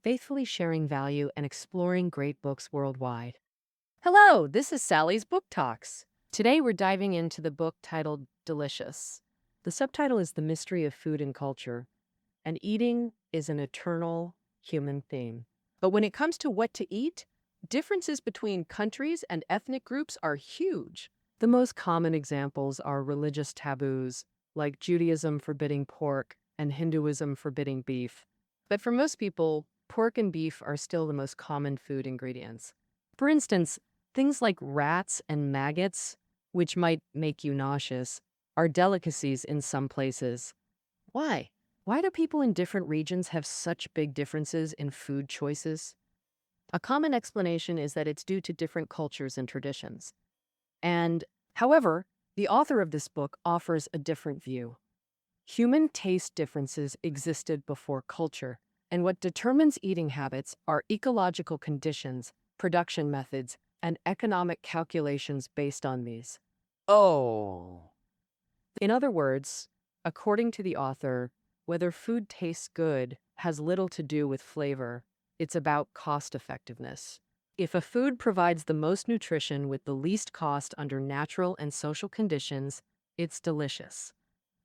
faithfully sharing value and exploring great books worldwide. Hello, this is Sally's Book Talks. Today we're diving into the book titled Delicious. The subtitle is The Mystery of Food and Culture, and eating is an eternal human theme. But when it comes to what to eat, differences between countries and ethnic groups are huge. The most common examples are religious taboos, like Judaism forbidding pork and Hinduism forbidding beef. But for most people, pork and beef are still the most common food ingredients. For instance, things like rats and maggots, which might make you nauseous, are delicacies in some places. Why? Why do people in different regions have such big differences in food choices? A common explanation is that it's due to different cultures and traditions. However, the author of this book offers a different view. Human taste differences existed before culture, and what determines eating habits are ecological conditions, production methods, and economic calculations based on these. Oh. In other words, according to the author, whether food tastes good has little to do with flavor. It's about cost effectiveness. If a food provides the most nutrition with the least cost under natural and social conditions, it's delicious.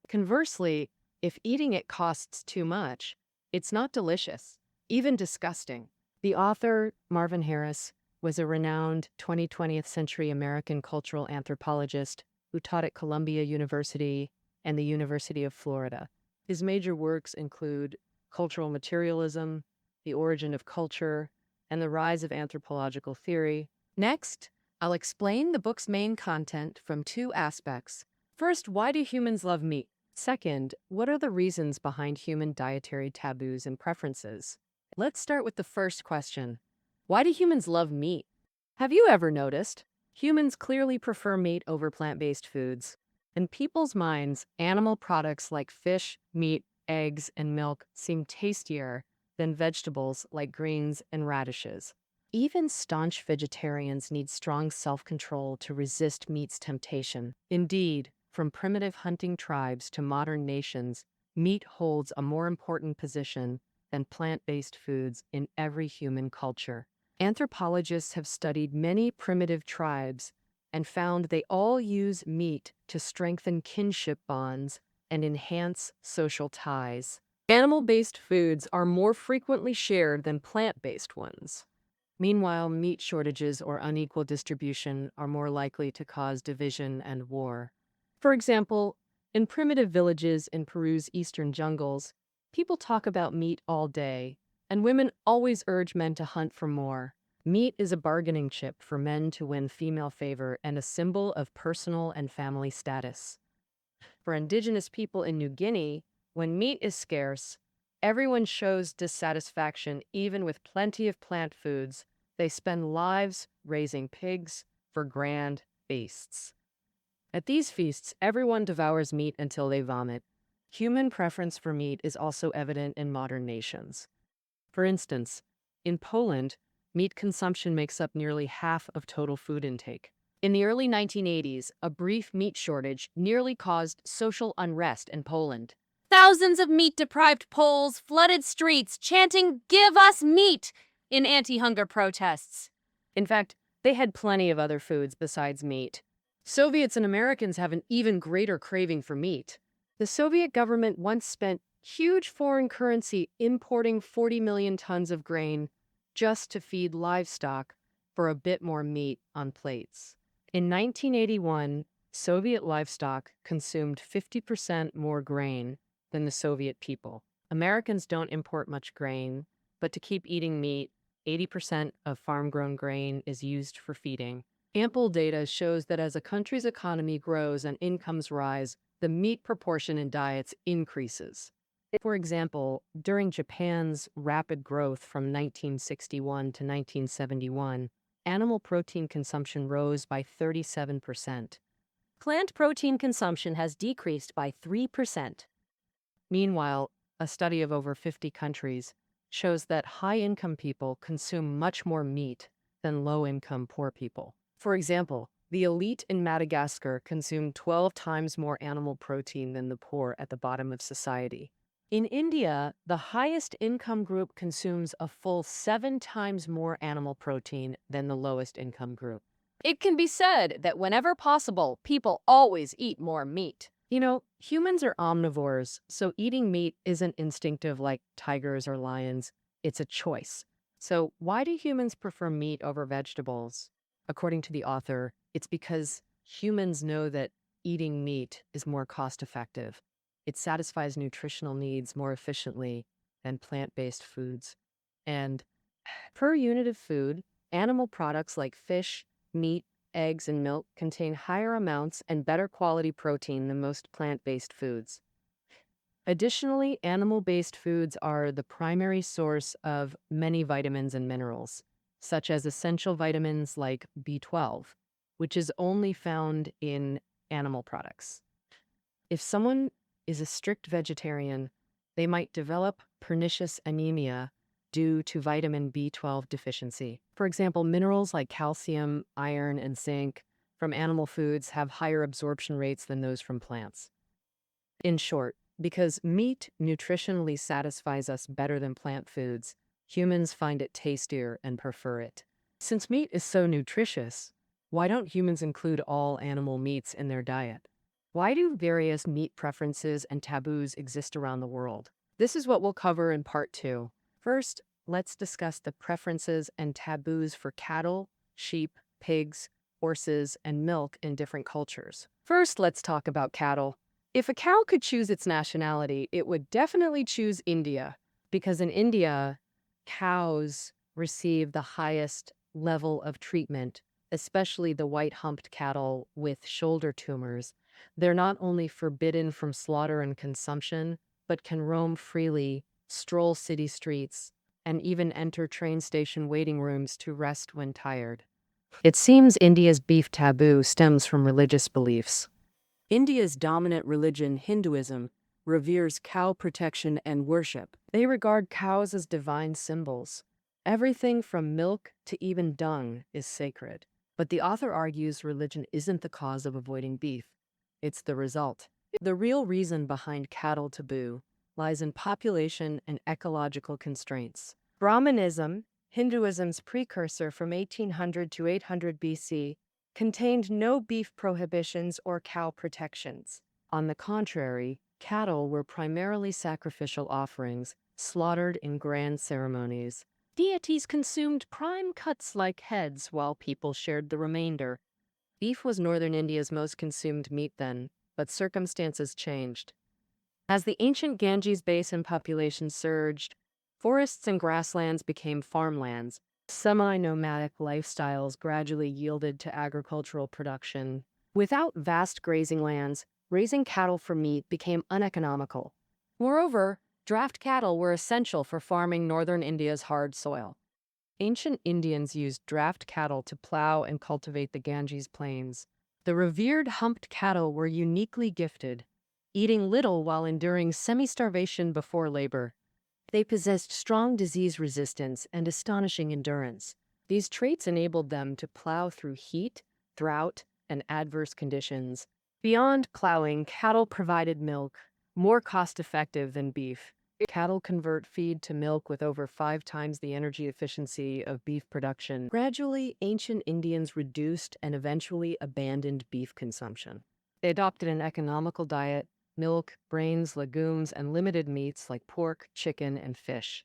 Conversely, if eating it costs too much, it's not delicious, even disgusting. The author, Marvin Harris, was a renowned 20th century American cultural anthropologist who taught at Columbia University and the University of Florida. His major works include Cultural Materialism, The Origin of Culture, and The Rise of Anthropological Theory. Next, I'll explain the book's main content from two aspects. First, why do humans love meat? Second, what are the reasons behind human dietary taboos and preferences? Let's start with the first question. Why do humans love meat? Have you ever noticed? Humans clearly prefer meat over plant-based foods. In people's minds, animal products like fish, meat, eggs, and milk seem tastier than vegetables like greens and radishes. Even staunch vegetarians need strong self-control to resist meat's temptation. Indeed, from primitive hunting tribes to modern nations, meat holds a more important position than plant-based foods in every human culture. Anthropologists have studied many primitive tribes and found they all use meat to strengthen kinship bonds and enhance social ties. Animal-based foods are more frequently shared than plant-based ones. Meanwhile, meat shortages or unequal distribution are more likely to cause division and war. For example, in primitive villages in Peru's eastern jungles, people talk about meat all day, and women always urge men to hunt for more. Meat is a bargaining chip for men to win female favor and a symbol of personal and family status. For indigenous people in New Guinea, when meat is scarce, everyone shows dissatisfaction even with plenty of plant foods. They spend lives raising pigs for grand feasts. At these feasts, everyone devours meat until they vomit. Human preference for meat is also evident in modern nations. For instance, in Poland, meat consumption makes up nearly half of total food intake. In the early 1980s, a brief meat shortage nearly caused social unrest in Poland. Thousands of meat-deprived Poles flooded streets chanting, "Give us meat!" in anti-hunger protests. In fact, they had plenty of other foods besides meat. Soviets and Americans have an even greater craving for meat. The Soviet government once spent huge foreign currency importing 40 million tons of grain just to feed livestock for a bit more meat on plates. In 1981, Soviet livestock consumed 50% more grain than the Soviet people. Americans don't import much grain, but to keep eating meat, 80% of farm-grown grain is used for feeding. Ample data shows that as a country's economy grows and incomes rise, the meat proportion in diets increases. For example, during Japan's rapid growth from 1961 to 1971, animal protein consumption rose by 37%. Plant protein consumption has decreased by 3%. Meanwhile, a study of over 50 countries shows that high-income people consume much more meat than low-income poor people. For example, the elite in Madagascar consume 12 times more animal protein than the poor at the bottom of society. In India, the highest income group consumes a full 7 times more animal protein than the lowest income group. It can be said that whenever possible, people always eat more meat. Humans are omnivores, so eating meat isn't instinctive like tigers or lions. It's a choice. So, why do humans prefer meat over vegetables? According to the author, it's because humans know that eating meat is more cost effective. It satisfies nutritional needs more efficiently than plant-based foods. And per unit of food, animal products like fish, meat, eggs, and milk contain higher amounts and better quality protein than most plant-based foods. Additionally, animal-based foods are the primary source of many vitamins and minerals, such as essential vitamins like B12, which is only found in animal products. If someone is a strict vegetarian, they might develop pernicious anemia due to vitamin B12 deficiency. For example, minerals like calcium, iron, and zinc from animal foods have higher absorption rates than those from plants. In short, because meat nutritionally satisfies us better than plant foods, humans find it tastier and prefer it. Since meat is so nutritious, why don't humans include all animal meats in their diet? Why do various meat preferences and taboos exist around the world? This is what we'll cover in part 2. First, let's discuss the preferences and taboos for cattle, sheep, pigs, horses, and milk in different cultures. First, let's talk about cattle. If a cow could choose its nationality, it would definitely choose India, because in India, cows receive the highest level of treatment, especially the white-humped cattle with shoulder tumors. They're not only forbidden from slaughter and consumption, but can roam freely, stroll city streets, and even enter train station waiting rooms to rest when tired. It seems India's beef taboo stems from religious beliefs. India's dominant religion, Hinduism, reveres cow protection and worship. They regard cows as divine symbols. Everything from milk to even dung is sacred. But the author argues religion isn't the cause of avoiding beef. It's the result. The real reason behind cattle taboo lies in population and ecological constraints. Brahmanism, Hinduism's precursor from 1800 to 800 BC, contained no beef prohibitions or cow protections. On the contrary, cattle were primarily sacrificial offerings, slaughtered in grand ceremonies. Deities consumed prime cuts like heads while people shared the remainder. Beef was northern India's most consumed meat then, but circumstances changed. As the ancient Ganges basin population surged, forests and grasslands became farmlands. Semi-nomadic lifestyles gradually yielded to agricultural production. Without vast grazing lands, raising cattle for meat became uneconomical. Moreover, draft cattle were essential for farming northern India's hard soil. Ancient Indians used draft cattle to plow and cultivate the Ganges plains. The revered humped cattle were uniquely gifted, eating little while enduring semi-starvation before labor. They possessed strong disease resistance and astonishing endurance. These traits enabled them to plow through heat, drought, and adverse conditions. Beyond plowing, cattle provided milk, more cost-effective than beef. Cattle convert feed to milk with over 5 times the energy efficiency of beef production. Gradually, ancient Indians reduced and eventually abandoned beef consumption. They adopted an economical diet: milk, grains, legumes, and limited meats like pork, chicken, and fish.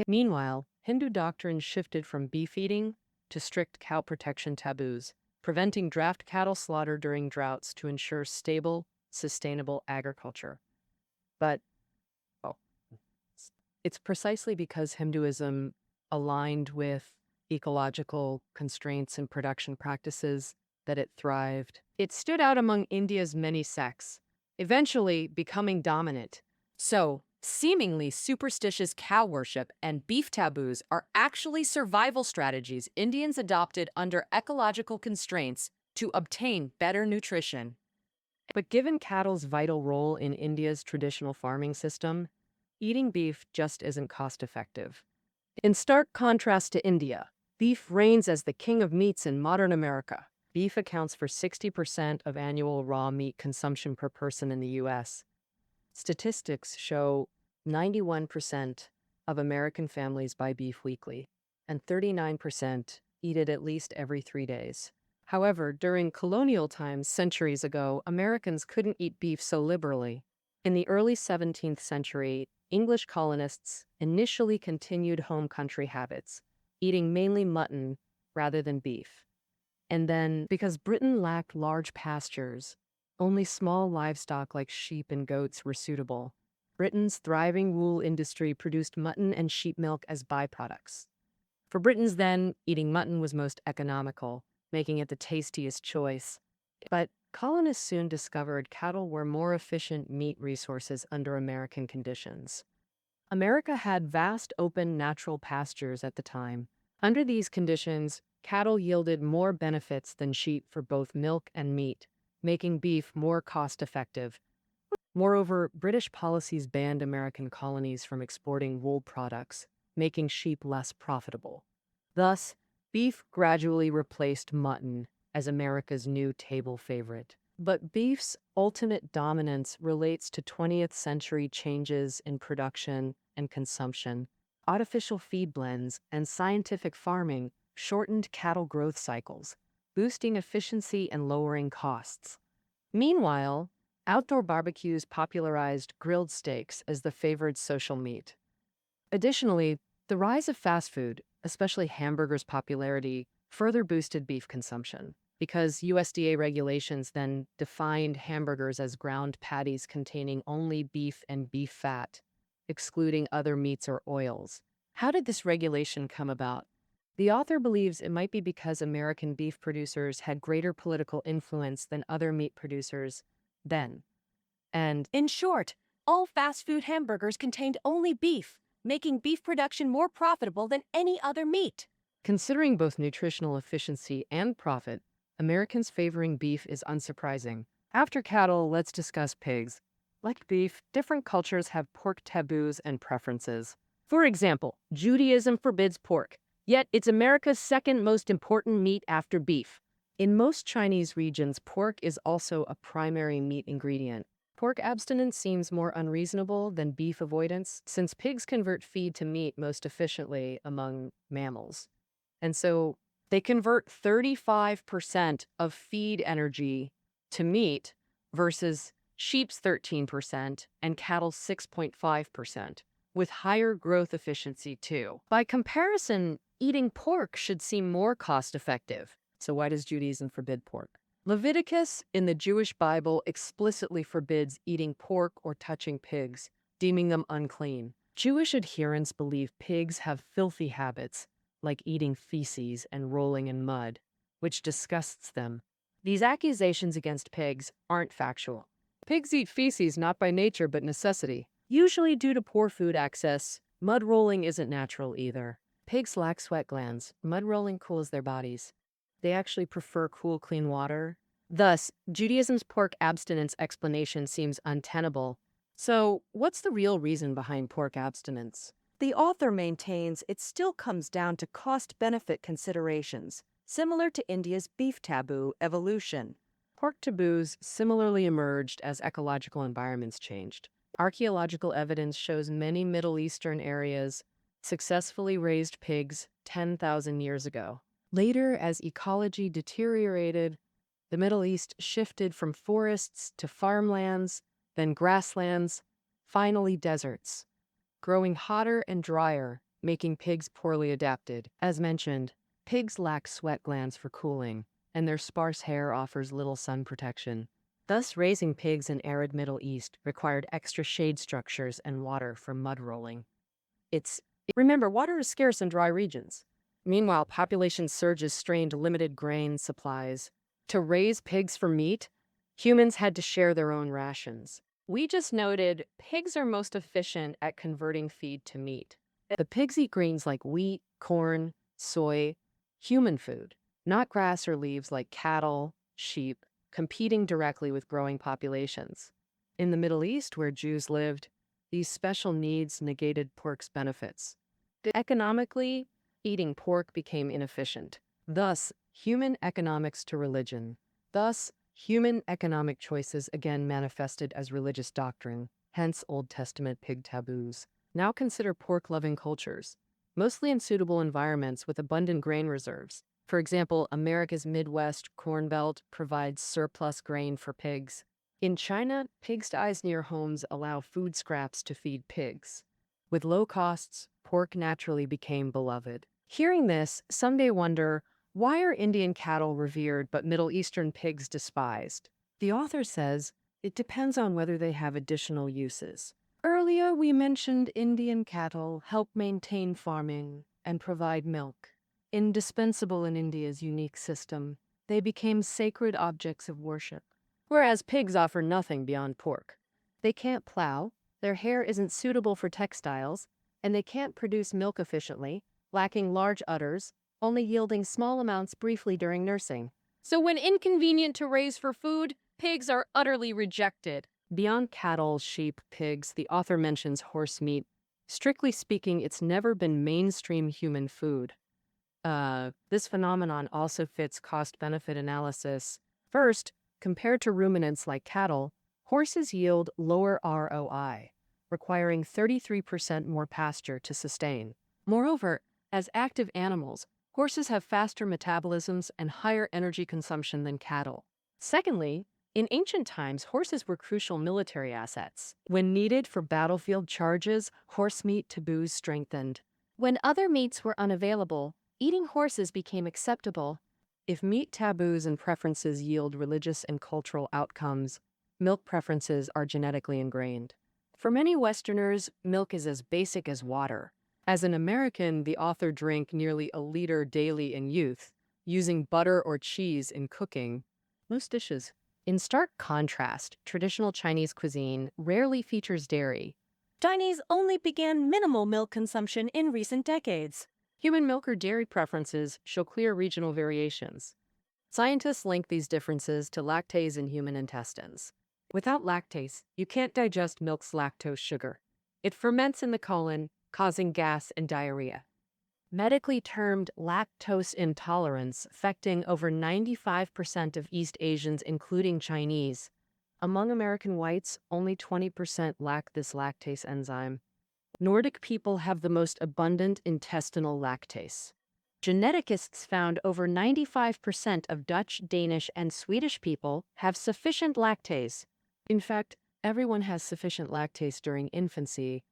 Meanwhile, Hindu doctrine shifted from beef eating to strict cow protection taboos, preventing draft cattle slaughter during droughts to ensure stable, sustainable agriculture. But it's precisely because Hinduism aligned with ecological constraints and production practices that it thrived. It stood out among India's many sects, eventually becoming dominant. So, seemingly superstitious cow worship and beef taboos are actually survival strategies Indians adopted under ecological constraints to obtain better nutrition. But given cattle's vital role in India's traditional farming system, eating beef just isn't cost-effective. In stark contrast to India, beef reigns as the king of meats in modern America. Beef accounts for 60% of annual raw meat consumption per person in the U.S. Statistics show 91% of American families buy beef weekly, and 39% eat it at least every 3 days. However, during colonial times centuries ago, Americans couldn't eat beef so liberally. In the early 17th century, English colonists initially continued home country habits, eating mainly mutton rather than beef. And then, because Britain lacked large pastures, only small livestock like sheep and goats were suitable. Britain's thriving wool industry produced mutton and sheep milk as byproducts. For Britons then, eating mutton was most economical, making it the tastiest choice. But colonists soon discovered cattle were more efficient meat resources under American conditions. America had vast open natural pastures at the time. Under these conditions, cattle yielded more benefits than sheep for both milk and meat, making beef more cost-effective. Moreover, British policies banned American colonies from exporting wool products, making sheep less profitable. Thus, beef gradually replaced mutton as America's new table favorite. But beef's ultimate dominance relates to 20th century changes in production and consumption. Artificial feed blends and scientific farming shortened cattle growth cycles, boosting efficiency and lowering costs. Meanwhile, outdoor barbecues popularized grilled steaks as the favored social meat. Additionally, the rise of fast food, especially hamburgers' popularity, further boosted beef consumption, because USDA regulations then defined hamburgers as ground patties containing only beef and beef fat, excluding other meats or oils. How did this regulation come about? The author believes it might be because American beef producers had greater political influence than other meat producers then. And In short, all fast food hamburgers contained only beef, making beef production more profitable than any other meat. considering both nutritional efficiency and profit, Americans favoring beef is unsurprising. After cattle, let's discuss pigs. Like beef, different cultures have pork taboos and preferences. For example, Judaism forbids pork, yet it's America's second most important meat after beef. In most Chinese regions, pork is also a primary meat ingredient. Pork abstinence seems more unreasonable than beef avoidance, since pigs convert feed to meat most efficiently among mammals. And so they convert 35% of feed energy to meat versus sheep's 13% and cattle's 6.5%, with higher growth efficiency too. By comparison, eating pork should seem more cost-effective. So why does Judaism forbid pork? Leviticus in the Jewish Bible explicitly forbids eating pork or touching pigs, deeming them unclean. Jewish adherents believe pigs have filthy habits, like eating feces and rolling in mud, which disgusts them. These accusations against pigs aren't factual. Pigs eat feces not by nature but necessity. Usually due to poor food access, mud rolling isn't natural either. Pigs lack sweat glands. Mud rolling cools their bodies. They actually prefer cool, clean water. Thus, Judaism's pork abstinence explanation seems untenable. So, what's the real reason behind pork abstinence? The author maintains it still comes down to cost-benefit considerations, similar to India's beef taboo evolution. Pork taboos similarly emerged as ecological environments changed. Archaeological evidence shows many Middle Eastern areas successfully raised pigs 10,000 years ago. Later, as ecology deteriorated, the Middle East shifted from forests to farmlands, then grasslands, finally deserts, growing hotter and drier, making pigs poorly adapted. As mentioned, pigs lack sweat glands for cooling, and their sparse hair offers little sun protection. Thus, raising pigs in arid Middle East required extra shade structures and water for mud rolling. Remember, water is scarce in dry regions. Meanwhile, population surges strained limited grain supplies. To raise pigs for meat, humans had to share their own rations. We just noted pigs are most efficient at converting feed to meat. The pigs eat grains like wheat, corn, soy, human food, not grass or leaves like cattle, sheep, competing directly with growing populations. In the Middle East, where Jews lived, these special needs negated pork's benefits. Economically, eating pork became inefficient. Thus, human economics to religion. Thus, human economic choices again manifested as religious doctrine. hence Old Testament pig taboos. Now consider pork-loving cultures, mostly in suitable environments with abundant grain reserves. For example, America's Midwest Corn Belt provides surplus grain for pigs. In China, pigsties near homes allow food scraps to feed pigs. With low costs, pork naturally became beloved. Hearing this, some may wonder, why are Indian cattle revered but Middle Eastern pigs despised? The author says, it depends on whether they have additional uses. Earlier, we mentioned Indian cattle help maintain farming and provide milk. Indispensable in India's unique system, they became sacred objects of worship. Whereas pigs offer nothing beyond pork. They can't plow, their hair isn't suitable for textiles, and they can't produce milk efficiently, lacking large udders, only yielding small amounts briefly during nursing. So when inconvenient to raise for food, pigs are utterly rejected. Beyond cattle, sheep, pigs, the author mentions horse meat. Strictly speaking, it's never been mainstream human food. This phenomenon also fits cost-benefit analysis. First, compared to ruminants like cattle, horses yield lower ROI, requiring 33% more pasture to sustain. Moreover, as active animals, horses have faster metabolisms and higher energy consumption than cattle. Secondly, in ancient times, horses were crucial military assets. When needed for battlefield charges, horse meat taboos strengthened. When other meats were unavailable, eating horses became acceptable. If meat taboos and preferences yield religious and cultural outcomes, milk preferences are genetically ingrained. For many Westerners, milk is as basic as water. As an American, the author drank nearly a liter daily in youth, using butter or cheese in cooking most dishes. In stark contrast, traditional Chinese cuisine rarely features dairy. Chinese only began minimal milk consumption in recent decades. Human milk or dairy preferences show clear regional variations. Scientists link these differences to lactase in human intestines. Without lactase, you can't digest milk's lactose sugar. It ferments in the colon, causing gas and diarrhea. Medically termed lactose intolerance, affecting over 95% of East Asians, including Chinese. Among American whites, only 20% lack this lactase enzyme. Nordic people have the most abundant intestinal lactase. Geneticists found over 95% of Dutch, Danish, and Swedish people have sufficient lactase. In fact, everyone has sufficient lactase during infancy,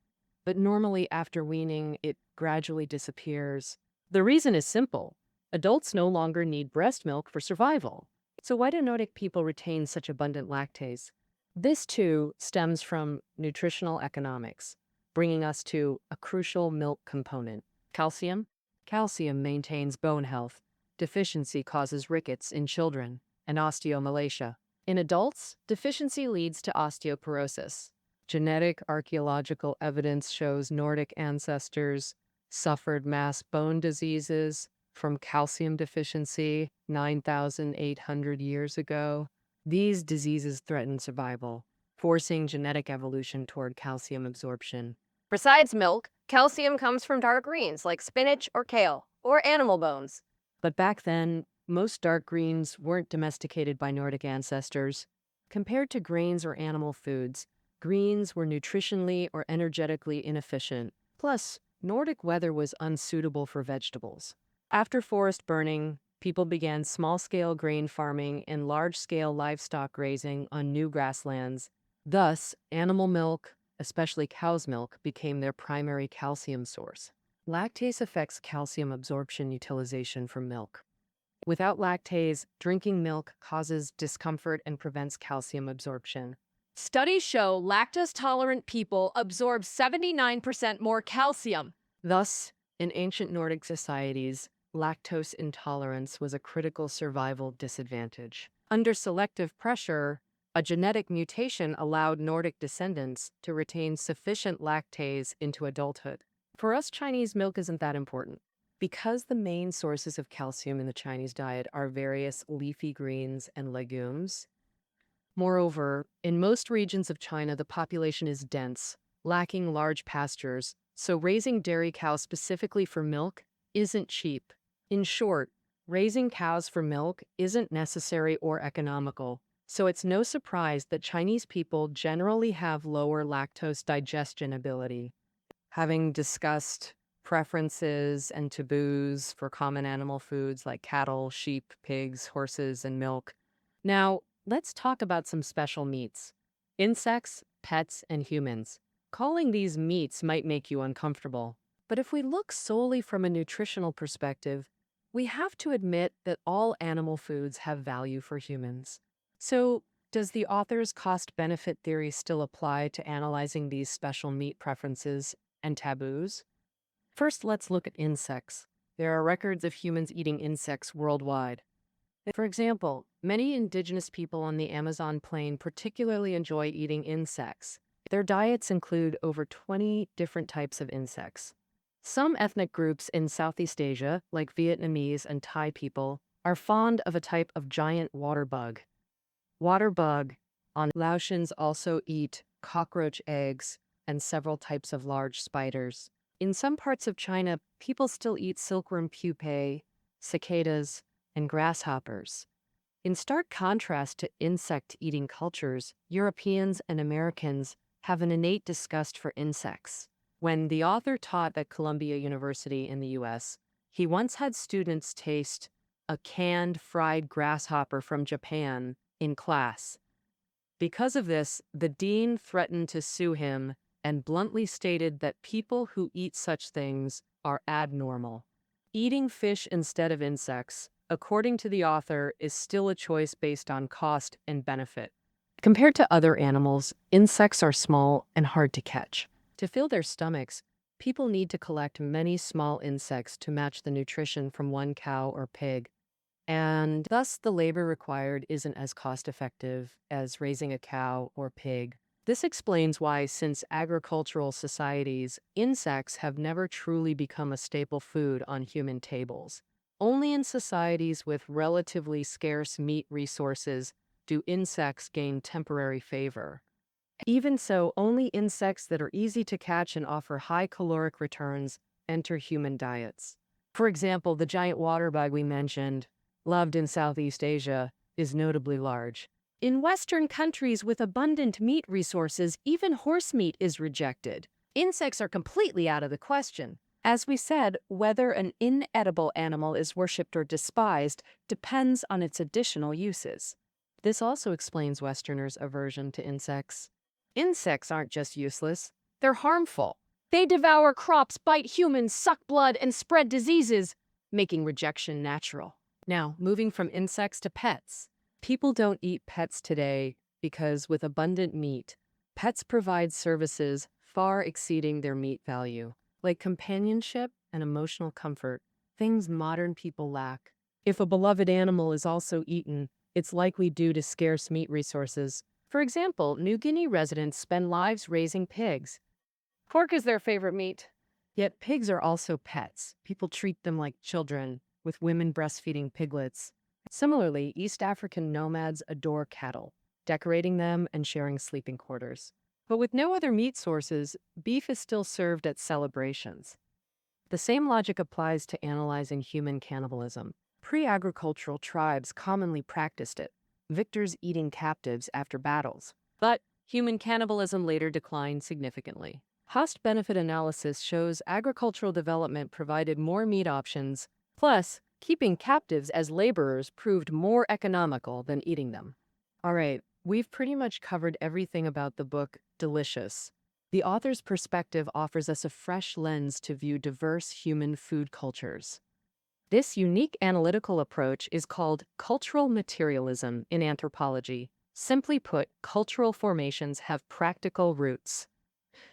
but normally after weaning, it gradually disappears. The reason is simple. Adults no longer need breast milk for survival. So why do Nordic people retain such abundant lactase? This, too, stems from nutritional economics, bringing us to a crucial milk component, calcium. Calcium maintains bone health. Deficiency causes rickets in children and osteomalacia. In adults, deficiency leads to osteoporosis. Genetic archaeological evidence shows Nordic ancestors suffered mass bone diseases from calcium deficiency 9,800 years ago. These diseases threaten survival, forcing genetic evolution toward calcium absorption. Besides milk, calcium comes from dark greens like spinach or kale, or animal bones. But back then, most dark greens weren't domesticated by Nordic ancestors. Compared to grains or animal foods, greens were nutritionally or energetically inefficient. Plus, Nordic weather was unsuitable for vegetables. After forest burning, people began small-scale grain farming and large-scale livestock grazing on new grasslands. Thus, animal milk, especially cow's milk, became their primary calcium source. Lactase affects calcium absorption utilization from milk. Without lactase, drinking milk causes discomfort and prevents calcium absorption. Studies show lactose-tolerant people absorb 79% more calcium. Thus, in ancient Nordic societies, lactose intolerance was a critical survival disadvantage. Under selective pressure, a genetic mutation allowed Nordic descendants to retain sufficient lactase into adulthood. For us, Chinese milk isn't that important. Because the main sources of calcium in the Chinese diet are various leafy greens and legumes. Moreover, in most regions of China, the population is dense, lacking large pastures, so raising dairy cows specifically for milk isn't cheap. In short, raising cows for milk isn't necessary or economical. So it's no surprise that Chinese people generally have lower lactose digestion ability. Having discussed preferences and taboos for common animal foods like cattle, sheep, pigs, horses, and milk. Now, let's talk about some special meats: insects, pets, and humans. Calling these meats might make you uncomfortable, but if we look solely from a nutritional perspective, we have to admit that all animal foods have value for humans. So, does the author's cost benefit theory still apply to analyzing these special meat preferences and taboos? First, let's look at insects. There are records of humans eating insects worldwide. For example, many indigenous people on the Amazon plain particularly enjoy eating insects. Their diets include over 20 different types of insects. Some ethnic groups in Southeast Asia, like Vietnamese and Thai people, are fond of a type of giant water bug. Water bug on Laotians also eat cockroach eggs and several types of large spiders. In some parts of China, people still eat silkworm pupae, cicadas, and grasshoppers. In stark contrast to insect-eating cultures, Europeans and Americans have an innate disgust for insects. When the author taught at Columbia University in the US, he once had students taste a canned fried grasshopper from Japan in class. Because of this, the dean threatened to sue him and bluntly stated that people who eat such things are abnormal. Eating fish instead of insects, according to the author, is still a choice based on cost and benefit. Compared to other animals, insects are small and hard to catch. To fill their stomachs, people need to collect many small insects to match the nutrition from one cow or pig, and thus the labor required isn't as cost-effective as raising a cow or pig. This explains why, since agricultural societies, insects have never truly become a staple food on human tables. Only in societies with relatively scarce meat resources do insects gain temporary favor. Even so, only insects that are easy to catch and offer high caloric returns enter human diets. For example, the giant water bug we mentioned, loved in Southeast Asia, is notably large. In Western countries with abundant meat resources, even horse meat is rejected. Insects are completely out of the question. As we said, whether an inedible animal is worshipped or despised depends on its additional uses. This also explains Westerners' aversion to insects. Insects aren't just useless, they're harmful. They devour crops, bite humans, suck blood, and spread diseases, making rejection natural. Now, moving from insects to pets. People don't eat pets today because, with abundant meat, pets provide services far exceeding their meat value, like companionship and emotional comfort, things modern people lack. If a beloved animal is also eaten, it's likely due to scarce meat resources. For example, New Guinea residents spend lives raising pigs. Pork is their favorite meat. Yet pigs are also pets. People treat them like children, with women breastfeeding piglets. Similarly, East African nomads adore cattle, decorating them and sharing sleeping quarters. But with no other meat sources, beef is still served at celebrations. The same logic applies to analyzing human cannibalism. Pre-agricultural tribes commonly practiced it, victors eating captives after battles. But human cannibalism later declined significantly. Cost-benefit analysis shows agricultural development provided more meat options, plus keeping captives as laborers proved more economical than eating them. All right, we've pretty much covered everything about the book Delicious. The author's perspective offers us a fresh lens to view diverse human food cultures. This unique analytical approach is called cultural materialism in anthropology. Simply put, cultural formations have practical roots.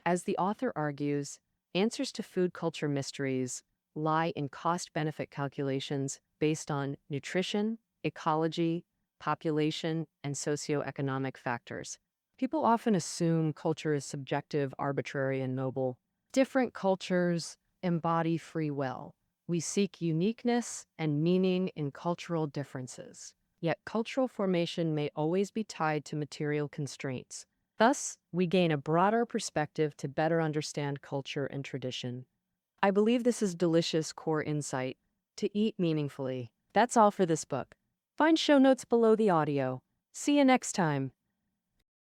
As the author argues, answers to food culture mysteries lie in cost-benefit calculations based on nutrition, ecology, population, and socioeconomic factors. People often assume culture is subjective, arbitrary, and noble. Different cultures embody free will. We seek uniqueness and meaning in cultural differences. Yet cultural formation may always be tied to material constraints. Thus, we gain a broader perspective to better understand culture and tradition. I believe this is delicious core insight: to eat meaningfully. That's all for this book. Find show notes below the audio. See you next time.